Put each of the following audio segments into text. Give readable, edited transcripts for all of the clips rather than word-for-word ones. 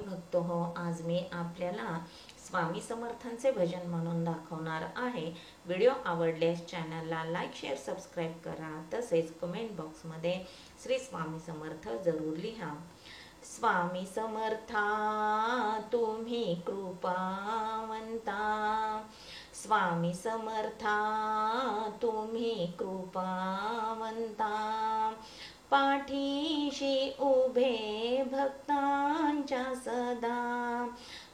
स्वामी भक्त हो, आज मी आपल्याला स्वामी समर्थांचे भजन म्हणून दाखवणार आहे। व्हिडिओ आवडल्यास चॅनलला लाईक शेअर सबस्क्राईब करा, तसेच कमेंट बॉक्समध्ये श्री स्वामी समर्थ जरूर लिहा। स्वामी समर्था तुम्ही कृपावंता, स्वामी समर्था तुम्ही कृपावंता, पाठीशी उभे भक्तांच्या सदा,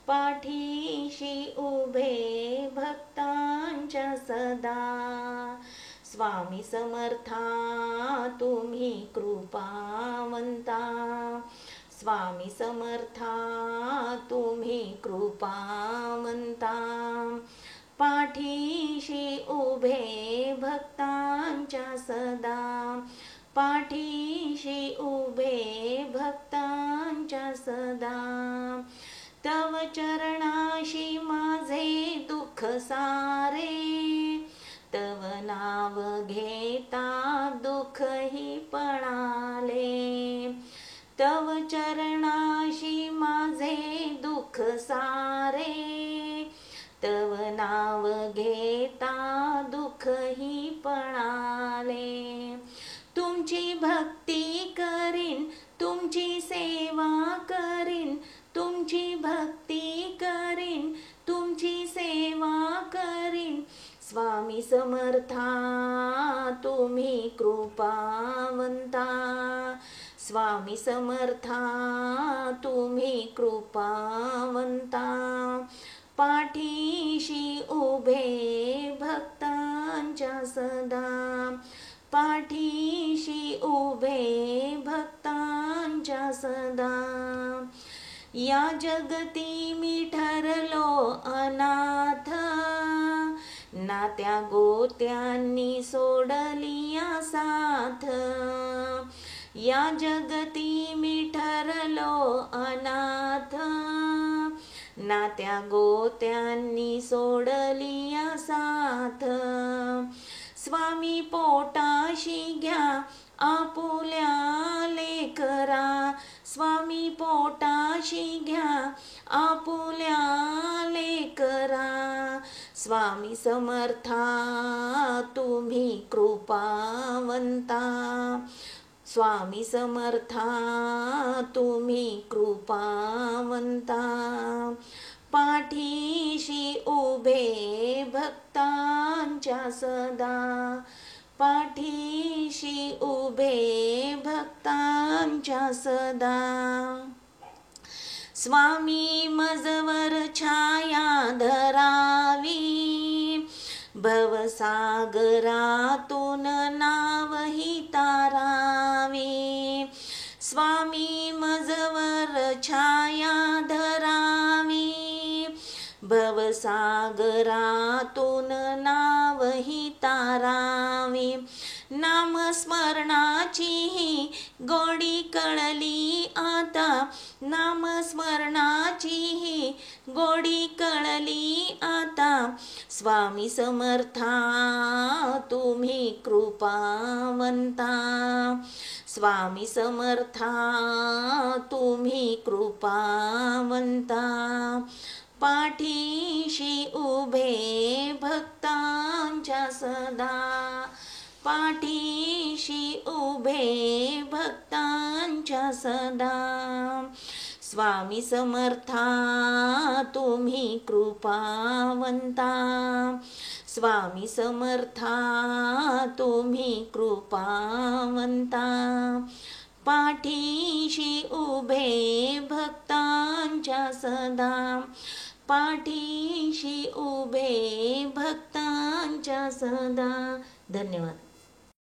पाठीशी उभे भक्तांच्या सदा, स्वामी समर्था तुम्ही कृपावंता, स्वामी समर्था तुम्ही कृपावंता, पाठीशी उभे भक्तांच्या सदा, पाठीशी उभे भक्तांच्या सदा, तव चरणाशी माझे दुःख सारे, तव नाव घेता दुःखही पळाले, तव चरणाशी माझे दुःख सारे, तव नाव घेता दुःखही पळाले, तुमची भक्ती करीन, तुमची सेवा करीन, तुमची भक्ती करीन, तुमची सेवा करीन, स्वामी समर्था तुम्ही कृपावंता, स्वामी समर्था तुम्ही कृपावंता, पाठीशी उभे भक्तांच्या सदा, पाठीशी उभे भक्तांच्या सदा, या जगती मी ठरलो अनाथ, नात्या गोत्यांनी सोडली या साथ, या जगती मी ठरलो अनाथ, नात्या गोत्यांनी सोडली या साथ, स्वामी पोटाशी घ्या आपुल्या लेकरा, स्वामी पोटाशी घ्या आपुल्या लेकरा, स्वामी समर्था तुम्ही कृपावंता, स्वामी समर्था तुम्ही कृपावंता, पाठीशी उभे भक्तांच्या सदा, पाठीशी उभे भक्तांच्या सदा, स्वामी मजवर छाया धरावी, भवसागरातून नावही तारावी, स्वामी मजवर छाया धरावी, भवसागरातून नावही तारावी, नामस्मरणाची ही गोडी कळली आता, नामस्मरणाची ही गोडी कळली आता, स्वामी समर्था तुम्ही कृपावंता, स्वामी समर्था तुम्ही कृपावंता, पाठीशी उभे भक्तांच्या सदा, पाठीशी उभे भक्तांच्या सदा, स्वामी समर्था तुम्ही कृपावंता, स्वामी समर्था तुम्ही कृपावंता, पाठीशी उभे भक्तांच्या सदा, पाठीशी उभे भक्तांच्या सदा। धन्यवाद।